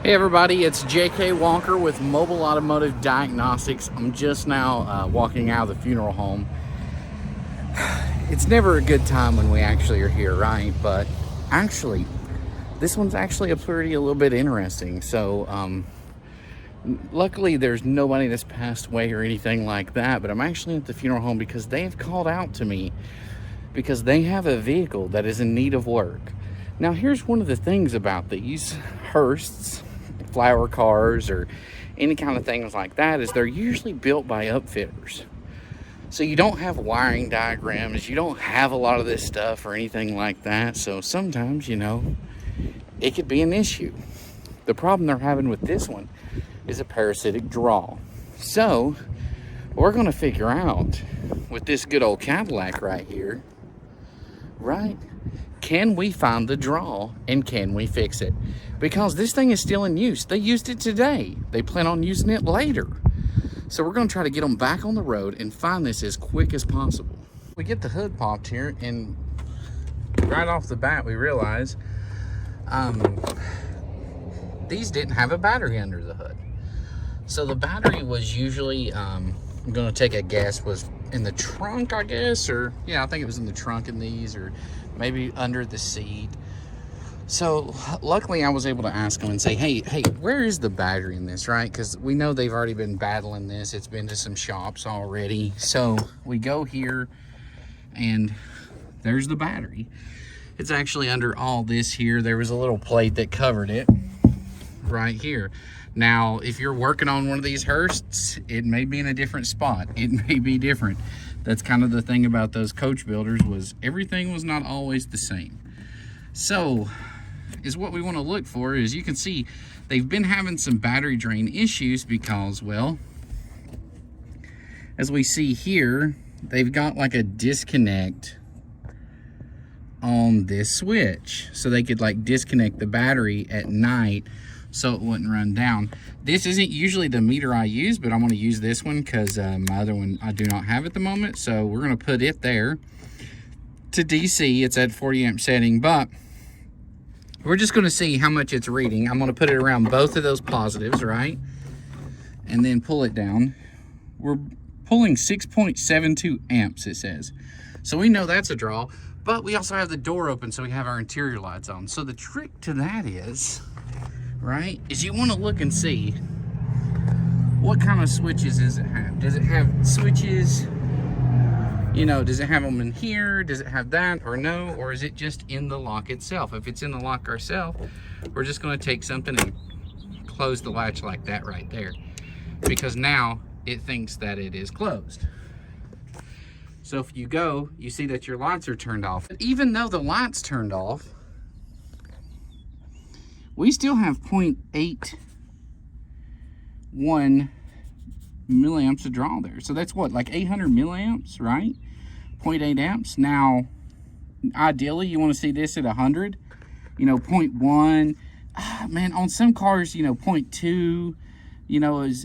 Hey everybody, it's J.K. Walker with Mobile Automotive Diagnostics. I'm just now walking out of the funeral home. It's never a good time when we actually are here, right? But actually, this one's actually a little bit interesting. So, luckily there's nobody that's passed away or anything like that, but I'm actually at the funeral home because they have called out to me because they have a vehicle that is in need of work. Now, here's one of the things about these Hearses, flower cars, or any kind of things like that, is they're usually built by upfitters. So you don't have wiring diagrams, you don't have a lot of this stuff or anything like that. So sometimes, it could be an issue. The problem they're having with this one is a parasitic draw. So we're going to figure out with this good old Cadillac right here, right? Can we find the draw and can we fix it? Because this thing is still in use. They used it today. They plan on using it later. So we're going to try to get them back on the road and find this as quick as possible. We get the hood popped here, and right off the bat we realize these didn't have a battery under the hood. So the battery was usually, I'm going to take a guess, was in the trunk, I guess, or yeah, I think it was in the trunk in these, or maybe under the seat. So luckily I was able to ask them and say, hey, where is the battery in this, right? Because we know they've already been battling this. It's been to some shops already. So we go here and there's the battery. It's actually under all this here. There was a little plate that covered it right here. Now, if you're working on one of these Hearses, it may be in a different spot. It may be different. That's kind of the thing about those coach builders, was everything was not always the same. So is what we want to look for. Is you can see they've been having some battery drain issues because, well, as we see here, they've got like a disconnect on this switch, so they could like disconnect the battery at night so it wouldn't run down. This isn't usually the meter I use, but I'm going to use this one because my other one I do not have at the moment. So we're going to put it there to DC. It's at 40 amp setting, but we're just going to see how much it's reading. I'm going to put it around both of those positives, right? And then pull it down. We're pulling 6.72 amps, it says. So we know that's a draw, but we also have the door open, so we have our interior lights on. So the trick to that is, right, is you want to look and see what kind of switches does it have. Does it have switches, does it have them in here? Does it have that, or no? Or is it just in the lock itself? If it's in the lock ourselves, we're just going to take something and close the latch like that right there, because now it thinks that it is closed. So if you go, you see that your lights are turned off. But even though the lights turned off, we still have 0.81 milliamps to draw there. So that's what, like 800 milliamps, right? 0.8 amps. Now, ideally, you want to see this at 100, 0.1. Man, on some cars, 0.2,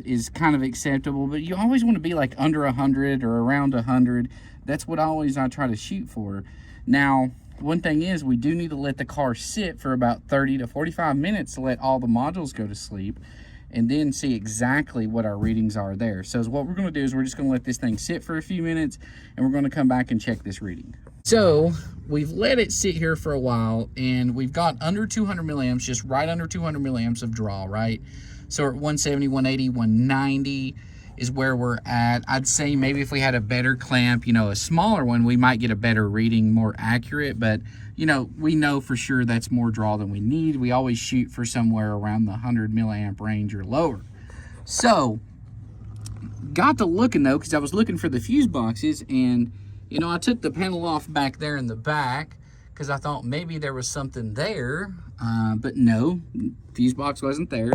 is kind of acceptable, but you always want to be like under 100 or around 100. That's what I try to shoot for. Now, one thing is, we do need to let the car sit for about 30 to 45 minutes to let all the modules go to sleep, and then see exactly what our readings are there. So what we're going to do is we're just going to let this thing sit for a few minutes, and we're going to come back and check this reading. So we've let it sit here for a while, and we've got under 200 milliamps, just right under 200 milliamps of draw, right? So we're at 170, 180, 190 is where we're at. I'd say maybe if we had a better clamp, a smaller one, we might get a better reading, more accurate, but we know for sure that's more draw than we need. We always shoot for somewhere around the 100 milliamp range or lower. So got to looking though, because I was looking for the fuse boxes, and I took the panel off back there in the back because I thought maybe there was something there, but no, fuse box wasn't there.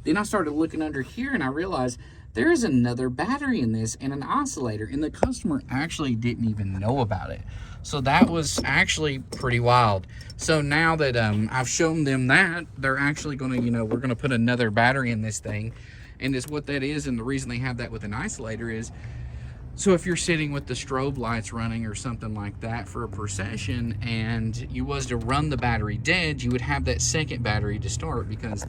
Then I started looking under here and I realized there is another battery in this and an oscillator, and the customer actually didn't even know about it. So that was actually pretty wild. So now that I've shown them that, they're actually going to, we're going to put another battery in this thing. And it's what that is, and the reason they have that with an isolator is, so if you're sitting with the strobe lights running or something like that for a procession, and you was to run the battery dead, you would have that second battery to start, because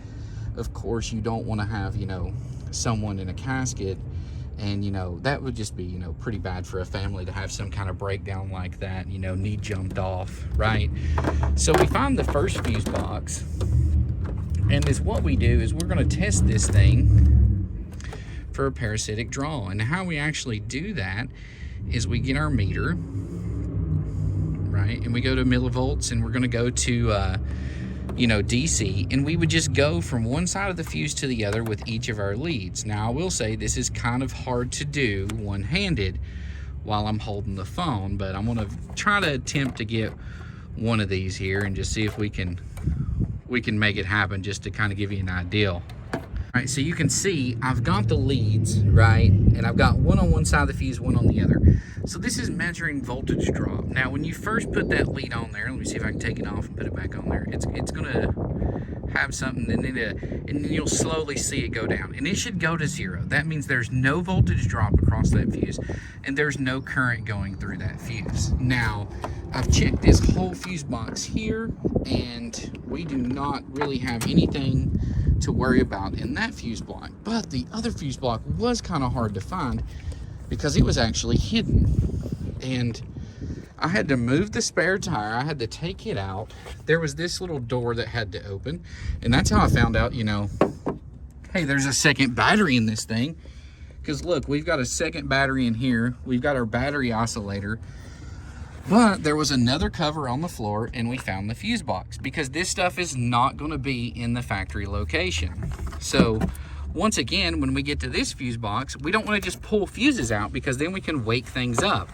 Of course, you don't want to have, you know, someone in a casket, and, you know, that would just be, you know, pretty bad for a family to have some kind of breakdown like that, you know, knee jumped off, right? So we find the first fuse box, and is what we do is we're going to test this thing for a parasitic draw. And how we actually do that is we get our meter, right, and we go to millivolts, and we're going to go to you know, DC, and we would just go from one side of the fuse to the other with each of our leads. Now, I will say this is kind of hard to do one-handed while I'm holding the phone, but I'm gonna try to attempt to get one of these here and just see if we can make it happen, just to kind of give you an idea. All right, so you can see I've got the leads, right? And I've got one on one side of the fuse, one on the other. So this is measuring voltage drop. Now, when you first put that lead on there, let me see if I can take it off and put it back on there. It's gonna have something, and then you'll slowly see it go down. And it should go to 0. That means there's no voltage drop across that fuse, and there's no current going through that fuse. Now, I've checked this whole fuse box here, and we do not really have anything to worry about in that fuse block. But the other fuse block was kind of hard to find because it was actually hidden. And I had to move the spare tire. I had to take it out. There was this little door that had to open. And that's how I found out, you know, hey, there's a second battery in this thing. Because look, we've got a second battery in here. We've got our battery oscillator. But there was another cover on the floor, and we found the fuse box, because this stuff is not going to be in the factory location. So once again, when we get to this fuse box, we don't want to just pull fuses out, because then we can wake things up,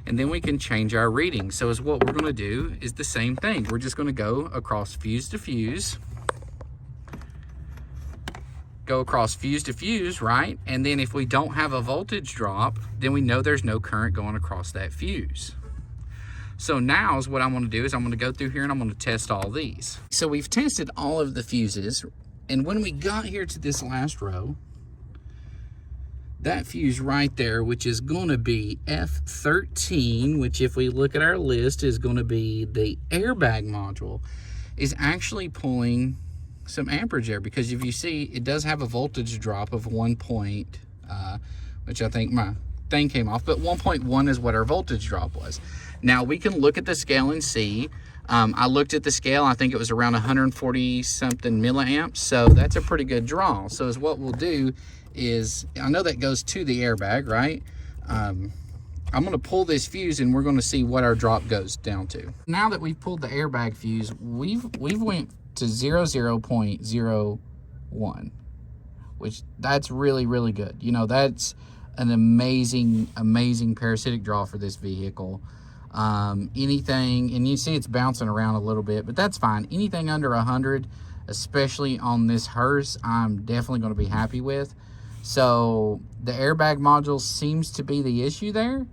and then we can change our readings. So what we're going to do is the same thing. We're just going to go across fuse to fuse, go across fuse to fuse, right? And then if we don't have a voltage drop, then we know there's no current going across that fuse. So now is what I'm going to do is I'm going to go through here and I'm going to test all these. So we've tested all of the fuses, and when we got here to this last row, that fuse right there, which is going to be F13, which if we look at our list is going to be the airbag module, is actually pulling some amperage there, because if you see, it does have a voltage drop of 1 point, which I think my thing came off, but 1.1 is what our voltage drop was. Now we can look at the scale and see. I looked at the scale, I think it was around 140 something milliamps, so that's a pretty good draw. So is what we'll do is, I know that goes to the airbag, right? I'm gonna pull this fuse and we're gonna see what our drop goes down to. Now that we've pulled the airbag fuse, we've went to 0.01, which that's really, really good. You know, that's an amazing parasitic draw for this vehicle. Anything, and you see it's bouncing around a little bit, but that's fine. Anything under 100, especially on this hearse, I'm definitely going to be happy with. So the airbag module seems to be the issue there.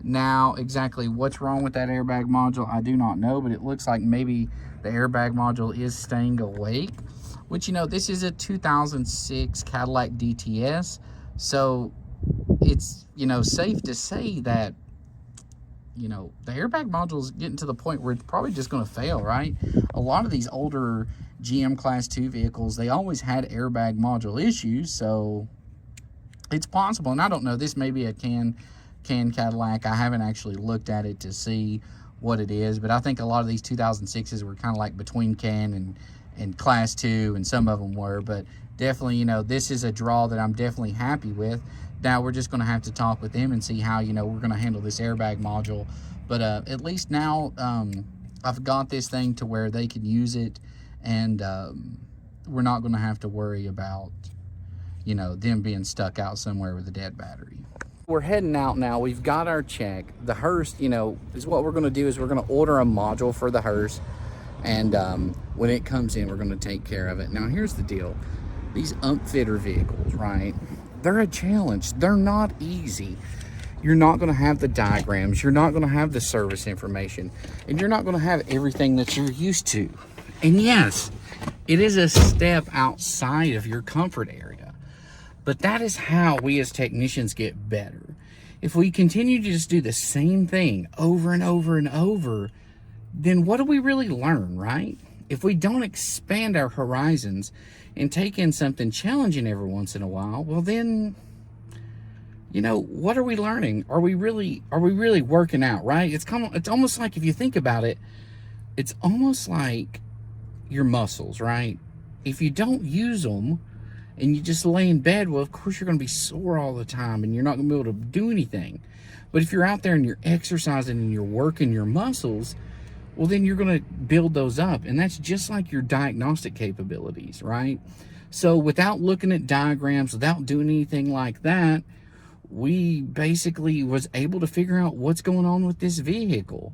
Now, exactly what's wrong with that airbag module, I do not know, but it looks like maybe the airbag module is staying awake, which, you know, this is a 2006 Cadillac DTS, so it's, you know, safe to say that, you know, the airbag module is getting to the point where it's probably just going to fail, right? A lot of these older GM Class 2 vehicles, they always had airbag module issues, so it's possible. And I don't know, this may be a can Cadillac. I haven't actually looked at it to see what it is, but I think a lot of these 2006s were kind of like between can and Class 2, and some of them were, but definitely, you know, this is a draw that I'm definitely happy with. Now we're just going to have to talk with them and see how, you know, we're going to handle this airbag module. But at least now I've got this thing to where they can use it, and we're not going to have to worry about, you know, them being stuck out somewhere with a dead battery. We're heading out now. We've got our check. The hearse, you know, is what we're going to do is we're going to order a module for the hearse, and when it comes in, we're going to take care of it. Now here's the deal. These upfitter vehicles, right? They're a challenge. They're not easy. You're not going to have the diagrams. You're not going to have the service information. And you're not going to have everything that you're used to. And yes, it is a step outside of your comfort area. But that is how we as technicians get better. If we continue to just do the same thing over and over and over, then what do we really learn, right? if we don't expand our horizons and take in something challenging every once in a while, well then, you know, what are we learning? Are we really working out, right? It's almost like, if you think about it, it's almost like your muscles, right? If you don't use them and you just lay in bed, well, of course you're going to be sore all the time and you're not going to be able to do anything. But if you're out there and you're exercising and you're working your muscles, well, then you're going to build those up. And that's just like your diagnostic capabilities, right? So without looking at diagrams, without doing anything like that, we basically was able to figure out what's going on with this vehicle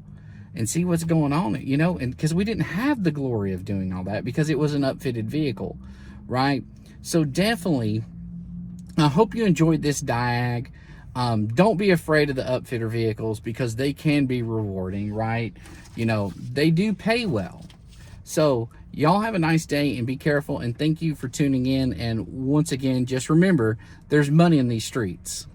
and see what's going on, you know, and because we didn't have the glory of doing all that because it was an upfitted vehicle, right? So definitely, I hope you enjoyed this diag. Don't be afraid of the upfitter vehicles because they can be rewarding, right? You know, they do pay well. So y'all have a nice day and be careful, and thank you for tuning in. And once again, just remember, there's money in these streets.